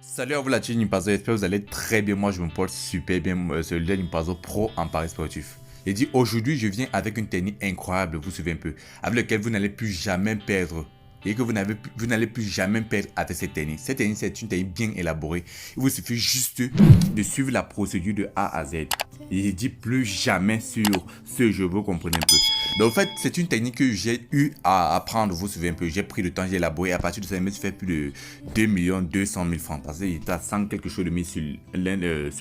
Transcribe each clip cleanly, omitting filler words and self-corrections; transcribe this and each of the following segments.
Salut à vous la team Nimpazo, j'espère que vous allez très bien. Moi je me porte super bien, c'est le Nimpazo Pro en Paris sportif. Et dit aujourd'hui je viens avec une technique incroyable, vous suivez un peu, avec laquelle vous n'allez plus jamais perdre. Et que vous n'allez plus jamais perdre avec cette technique. Cette technique c'est une technique bien élaborée. Il vous suffit juste de suivre la procédure de A à Z. Et je dis plus jamais sur ce jeu, vous comprenez un peu. Donc en fait, c'est une technique que j'ai eu à apprendre, vous vous souvenez un peu. J'ai pris le temps, j'ai élaboré. À partir de ça, je me suis fait plus de 2 200 000 francs. Parce qu'il était à 100 quelque chose de mis sur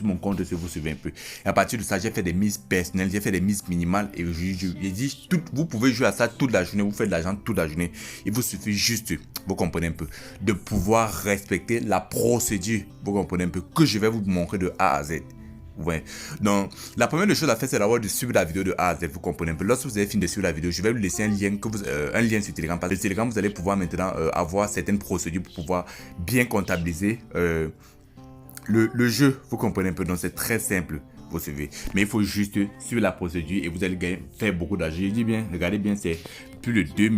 mon compte, si vous vous souvenez un peu. Et à partir de ça, j'ai fait des mises personnelles, j'ai fait des mises minimales. Et j'ai dit, vous pouvez jouer à ça toute la journée, vous faites de l'argent toute la journée. Il vous suffit juste, vous comprenez un peu, de pouvoir respecter la procédure, vous comprenez un peu, que je vais vous montrer de A à Z. Ouais. Donc, la première chose à faire, c'est d'abord de suivre la vidéo de A à Z. Vous comprenez un peu. Lorsque vous avez fini de suivre la vidéo, je vais vous laisser un lien sur Telegram. Parce que Telegram, vous allez pouvoir maintenant avoir certaines procédures pour pouvoir bien comptabiliser le jeu. Vous comprenez un peu. Donc, c'est très simple. Vous suivez. Mais il faut juste suivre la procédure et vous allez faire beaucoup d'argent. Je dis bien, regardez bien, c'est plus de 2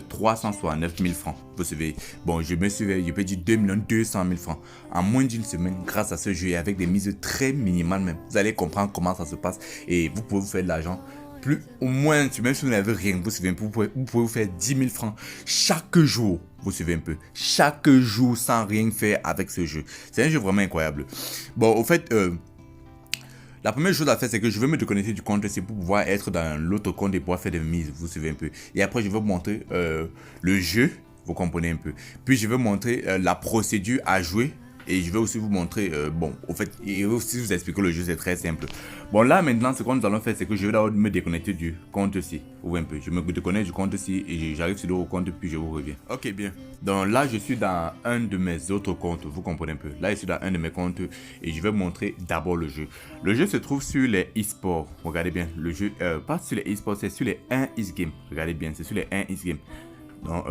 369 000 francs. Vous savez, bon, je peux dire 2 200 000 francs en moins d'une semaine grâce à ce jeu et avec des mises très minimales même. Vous allez comprendre comment ça se passe et vous pouvez vous faire de l'argent. Plus au moins, même si vous n'avez rien, vous pouvez vous faire 10 000 francs chaque jour. Vous suivez un peu. Chaque jour sans rien faire avec ce jeu. C'est un jeu vraiment incroyable. Bon, au fait, la première chose à faire, c'est que je vais me déconnecter du compte, c'est pour pouvoir être dans l'autre compte et pouvoir faire des mises, vous suivez un peu. Et après, je vais vous montrer le jeu, vous comprenez un peu. Puis, je vais vous montrer la procédure à jouer. Et je vais aussi vous montrer, bon, au fait, et aussi vous expliquer le jeu, c'est très simple. Bon, là, maintenant, ce que nous allons faire, c'est que je vais d'abord me déconnecter du compte-ci. Vous voyez un peu, je me déconnecte du compte-ci et j'arrive sur le compte, puis je vous reviens. Ok, bien. Donc là, je suis dans un de mes autres comptes, vous comprenez un peu. Là, je suis dans un de mes comptes et je vais vous montrer d'abord le jeu. Le jeu se trouve sur les e-sports. Regardez bien, le jeu, pas sur les e-sports, c'est sur les 1 e-game. Regardez bien, c'est sur les 1 e-game. Donc,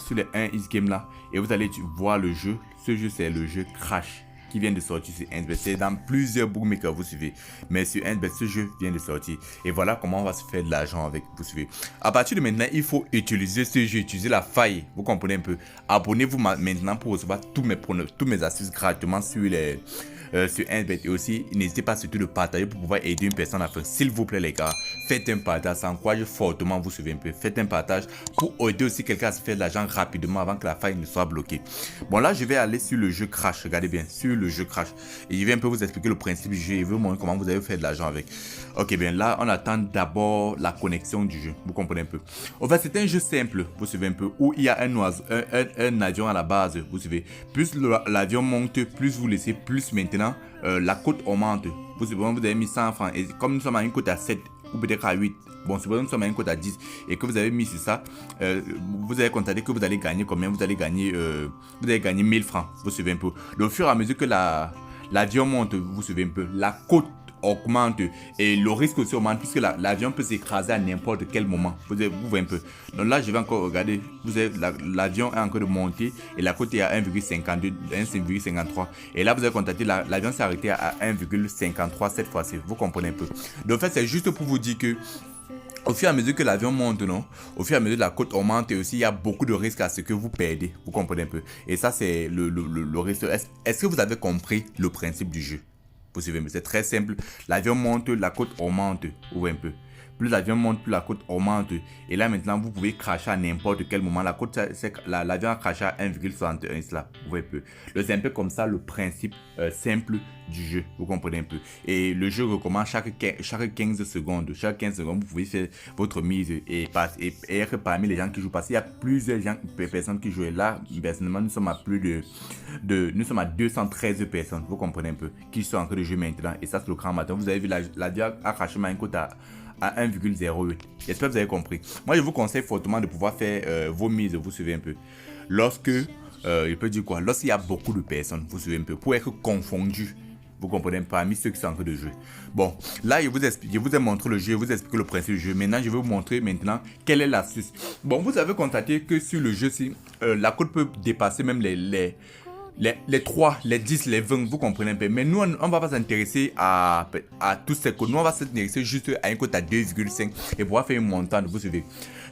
sur les 1 is-game là, et vous allez voir le jeu. Ce jeu, c'est le jeu Crash qui vient de sortir sur 1xBet. C'est dans plusieurs bookmakers, vous suivez. Mais sur 1xBet, ce jeu vient de sortir. Et voilà comment on va se faire de l'argent avec, vous suivez. À partir de maintenant, il faut utiliser ce jeu, utiliser la faille. Vous comprenez un peu. Abonnez-vous maintenant pour recevoir tous mes astuces gratuitement sur 1xBet. Et aussi, n'hésitez pas surtout de partager pour pouvoir aider une personne à faire. S'il vous plaît, les gars, faites un partage. Ça encourage fortement, vous suivez un peu. Faites un partage pour aider aussi quelqu'un à se faire de l'argent rapidement avant que la faille ne soit bloquée. Bon, là, je vais aller sur le jeu Crash. Regardez bien, sur le jeu Crash. Et je vais un peu vous expliquer le principe du jeu et vous montrer comment vous allez faire de l'argent avec. Ok, bien, là, on attend d'abord la connexion du jeu. Vous comprenez un peu. En fait, c'est un jeu simple, vous suivez un peu, où il y a un avion à la base, vous suivez. Plus l'avion monte, plus vous laissez, plus maintenant, la cote augmente. Vous suivez, vous avez mis 100 francs. Et comme nous sommes à une cote à 7, ou peut-être à 8, bon, supposons que nous sommes à une cote à 10 et que vous avez mis sur ça, vous allez constater que vous allez gagner combien? Vous allez gagner 1000 francs. Vous suivez un peu. Donc, au fur et à mesure que l'avion monte, vous suivez un peu, la cote augmente et le risque aussi augmente puisque l'avion peut s'écraser à n'importe quel moment. Vous voyez un peu. Donc là, je vais encore regarder. L'avion est encore de monter et la cote est à 1,52, 1,53. Et là, vous avez constaté l'avion s'est arrêté à 1,53 cette fois-ci. Vous comprenez un peu. Donc en fait, c'est juste pour vous dire que au fur et à mesure que l'avion monte, non, au fur et à mesure que la côte augmente, et aussi il y a beaucoup de risques à ce que vous perdez. Vous comprenez un peu. Et ça, c'est le risque. Est-ce que vous avez compris le principe du jeu? Vous suivez, mais c'est très simple. L'avion monte, la côte augmente. Vous voyez un peu. Plus l'avion monte, plus la côte augmente. Et là maintenant, vous pouvez cracher à n'importe quel moment. L'avion a craché à 1,61 là. Vous voyez un peu. C'est un peu comme ça le principe simple du jeu. Vous comprenez un peu. Et le jeu recommence chaque 15 secondes. Chaque 15 secondes, vous pouvez faire votre mise et être parmi les gens qui jouent. Parce qu'il y a plusieurs personnes qui jouent. Et là, personnellement, nous sommes à nous sommes à 213 personnes. Vous comprenez un peu. Qui sont en train de jouer maintenant. Et ça, c'est le grand matin. Vous avez vu, l'avion a craché à une cote à 1,08. J'espère que vous avez compris. Moi, je vous conseille fortement de pouvoir faire vos mises, vous suivez un peu. Lorsque, je peux dire quoi, lorsqu'il y a beaucoup de personnes, vous suivez un peu, pour être confondu, vous comprenez, parmi ceux qui sont en train de jouer. Bon, là, je vous ai montré le jeu, je vous ai expliqué le principe du jeu. Maintenant, je vais vous montrer maintenant quelle est l'astuce. Bon, vous avez constaté que sur le jeu, si la cote peut dépasser même les 3, les 10, les 20, vous comprenez un peu. Mais nous, on ne va pas s'intéresser à tous ces codes. Nous, on va s'intéresser juste à une cote à 2,5 et pouvoir faire un montant, vous suivez.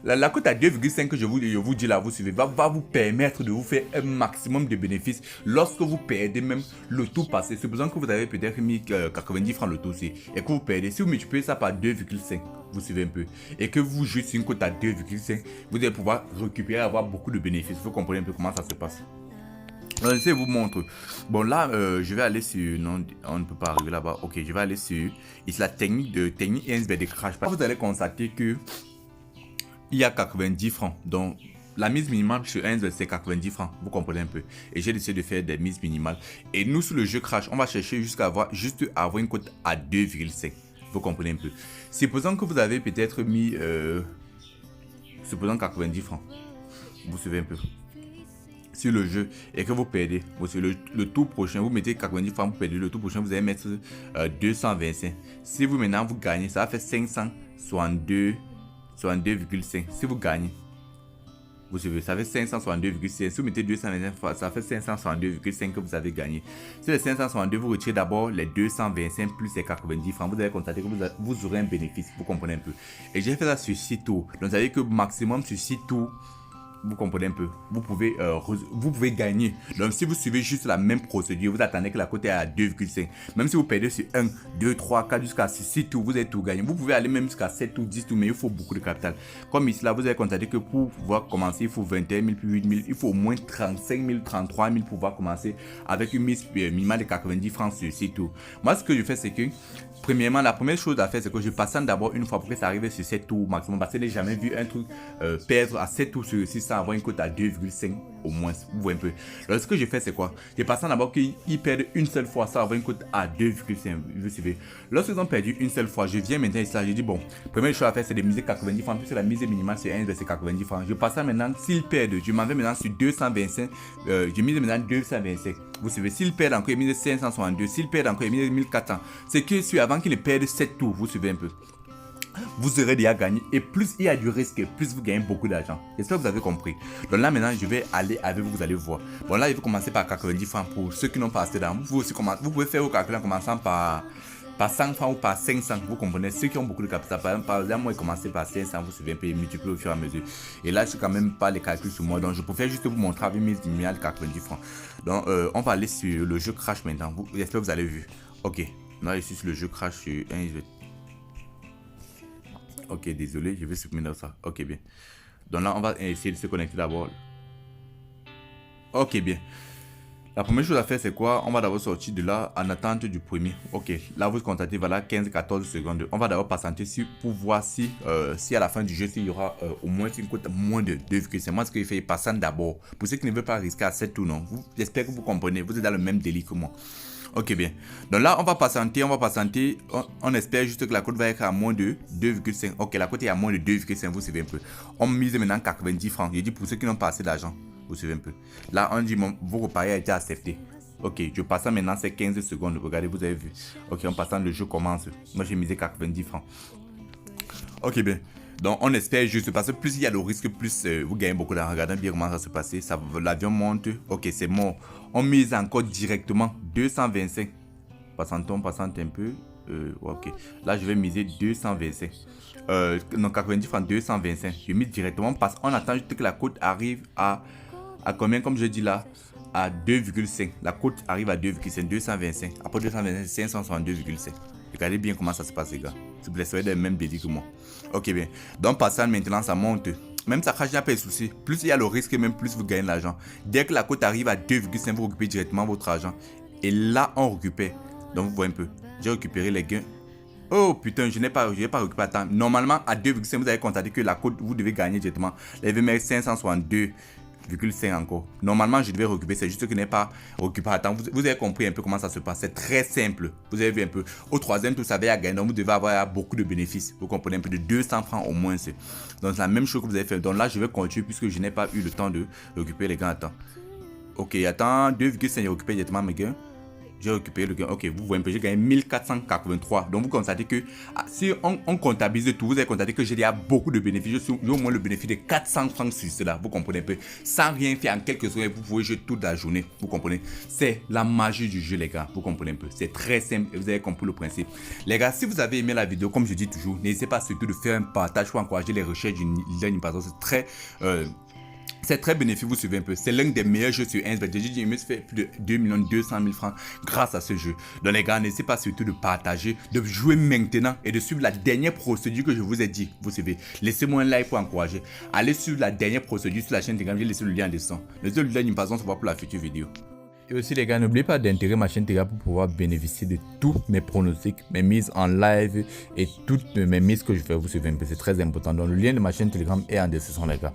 La cote à 2,5 que je vous dis là, vous suivez, va vous permettre de vous faire un maximum de bénéfices lorsque vous perdez même le tout passé. C'est besoin que vous avez peut-être mis 90 francs le tout aussi et que vous perdez. Si vous multipliez ça par 2,5, vous suivez un peu, et que vous jouez sur une cote à 2,5, vous allez pouvoir récupérer, avoir beaucoup de bénéfices. Vous comprenez un peu comment ça se passe. Alors, je vous montre. Bon, là, je vais aller sur... Non, on ne peut pas arriver là-bas. Ok, je vais aller sur... Ici, la technique INSBD crash. Vous allez constater que il y a 90 francs. Donc, la mise minimale sur INSBD, c'est 90 francs. Vous comprenez un peu. Et j'ai décidé de faire des mises minimales. Et nous, sur le jeu crash, on va chercher jusqu'à avoir une cote à 2,5. Vous comprenez un peu. Supposons que vous avez peut-être mis... supposons 90 francs. Vous suivez un peu sur le jeu et que vous perdez, le tour prochain, vous mettez 90 francs, vous perdez, le tour prochain, vous allez mettre 225. Si vous maintenant vous gagnez, ça va faire 562,5. Si vous gagnez, vous savez, ça fait 562,5. Si vous mettez 225, ça fait 562,5 que vous avez gagné. Sur les 562, vous retirez d'abord les 225 plus les 90 francs. Vous allez constater que vous aurez un bénéfice. Vous comprenez un peu. Et j'ai fait ça sur 6 tours. Donc, ça veut dire que maximum sur 6 tours, vous comprenez un peu, vous pouvez gagner. Donc si vous suivez juste la même procédure, vous attendez que la cote est à 2,5. Même si vous perdez sur 1, 2, 3, 4 jusqu'à 6 tours, vous allez tout gagner. Vous pouvez aller même jusqu'à 7 tours, 10 tours, mais il faut beaucoup de capital. Comme ici là, vous allez constater que pour pouvoir commencer, il faut 21 000 puis 8 000. Il faut au moins 35 000, 33 000 pour pouvoir commencer avec une mise minimale de 90 francs sur 6 tours. Moi, ce que je fais, c'est que premièrement, la première chose à faire, c'est que je passe d'abord une fois pour que ça arrive sur 7 tours maximum. Parce que je n'ai jamais vu un truc perdre à 7 tours sur 6 sans avoir une cote à 2,5 au moins. Vous voyez un peu. Alors, ce que je fais, c'est quoi? Je passe d'abord qu'ils perdent une seule fois sans avoir une cote à 2,5. Vous suivez. Lorsqu'ils ont perdu une seule fois, je viens maintenant ici, là, je dis bon, première chose à faire, c'est de miser 90 francs. Puisque la mise minimale, c'est 1, c'est 90 francs. Je passe maintenant, s'ils perdent, je m'en vais maintenant sur 225. Je mise maintenant 225. Vous savez, s'il perd encore, il mise 562. S'il perd encore, il mise 1400. C'est que avant qu'il perde 7 tours, vous suivez un peu, vous aurez déjà gagné. Et plus il y a du risque, plus vous gagnez beaucoup d'argent. J'espère que vous avez compris. Donc là, maintenant, je vais aller avec vous, vous allez voir. Bon, là, il faut commencer par 90 francs pour ceux qui n'ont pas assez d'argent. Vous pouvez faire vos calculs en commençant par 100 francs ou par 500, vous comprenez. Ceux qui ont beaucoup de capital, par exemple, moi, j'ai commencé par 500, vous suivez un peu, multiplier au fur et à mesure. Et là, je suis quand même pas les calculs sur moi, donc je préfère juste vous montrer avec mes 90 francs. Donc, on va aller sur le jeu Crash maintenant. J'espère que vous avez vu. Ok, là, je suis sur le jeu Crash sur 1. Ok, désolé, je vais supprimer ça. Ok, bien. Donc là, on va essayer de se connecter d'abord. Ok, bien. La première chose à faire, c'est quoi? On va d'abord sortir de là en attente du premier. Ok, là vous constatez, voilà, 15-14 secondes. On va d'abord patienter pour voir si à la fin du jeu, s'il y aura au moins une cote moins de 2,5. Moi, ce que je fais, passant d'abord. Pour ceux qui ne veulent pas risquer à 7 ou non, j'espère que vous comprenez. Vous êtes dans le même délit que moi. Ok, bien. Donc là, on va patienter. On espère juste que la cote va être à moins de 2,5. Ok, la cote est à moins de 2,5, vous savez un peu. On mise maintenant 90 francs. Je dis pour ceux qui n'ont pas assez d'argent. Vous suivez un peu. Là, on dit, vos paris a été accepté. Ok, je passe maintenant, c'est 15 secondes. Regardez, vous avez vu. Ok, en passant, le jeu commence. Moi, j'ai misé 90 francs. Ok, bien. Donc, on espère juste parce que plus il y a le risque, plus vous gagnez beaucoup d'argent. Regardez bien comment ça se passe. L'avion monte. Ok, c'est mort. On mise encore directement 225. Passantons un peu. Ok. Là, je vais miser 225. Non, 90 francs, 225. Je mise directement parce qu'on attend juste que la cote arrive à combien, comme je dis là, à 2,5. La cote arrive à 2,5, 225. Après 225, 562,5. Regardez bien comment ça se passe, les gars. Si vous êtes dans le même délire que moi. Ok, bien. Donc, passant maintenant, ça monte. Même ça crache, il n'y a pas de souci. Plus il y a le risque, même plus vous gagnez l'argent. Dès que la cote arrive à 2,5, vous récupérez directement votre argent. Et là, on récupère. Donc, vous voyez un peu. J'ai récupéré les gains. Oh putain, je n'ai pas récupéré à temps. Normalement, à 2,5, vous avez constaté que la cote, vous devez gagner directement. Là, je vais mettre 562,5 encore. Normalement, je devais récupérer. C'est juste que je n'ai pas récupéré à temps. Vous avez compris un peu comment ça se passe. C'est très simple. Vous avez vu un peu. Au troisième tour, ça va gagner. Donc, vous devez avoir beaucoup de bénéfices. Vous comprenez un peu de 200 francs au moins. Donc, c'est la même chose que vous avez fait. Donc là, je vais continuer puisque je n'ai pas eu le temps de récupérer les gains à temps. Ok, attends. 2,5, j'ai récupéré directement mes gains. j'ai récupéré le gain. Ok, vous voyez un peu, j'ai gagné 1483. Donc vous constatez que si on comptabilise tout, vous allez constater que j'ai déjà beaucoup de bénéfices. J'ai au moins le bénéfice de 400 francs sur cela. Vous comprenez un peu. Sans rien faire en quelques heures, vous pouvez jouer toute la journée. Vous comprenez. C'est la magie du jeu, les gars. Vous comprenez un peu. C'est très simple et vous avez compris le principe. Les gars, si vous avez aimé la vidéo, comme je dis toujours, n'hésitez pas surtout de faire un partage pour encourager les recherches du learning. Parce que c'est très bénéfique, vous suivez un peu. C'est l'un des meilleurs jeux sur Ainsworth. J'ai me fait plus de 2 200 000 francs grâce à ce jeu. Donc les gars, n'hésitez pas surtout de partager, de jouer maintenant et de suivre la dernière procédure que je vous ai dit. Vous suivez. Laissez-moi un like pour encourager. Allez suivre la dernière procédure sur la chaîne Telegram. J'ai laissé le lien en dessin. Le lien d'une façon, on se voit pour la future vidéo. Et aussi les gars, n'oubliez pas d'intégrer ma chaîne Telegram pour pouvoir bénéficier de tous mes pronostics, mes mises en live et toutes mes mises que je fais. Vous suivez un peu, c'est très important. Donc le lien de ma chaîne Telegram est en description les gars.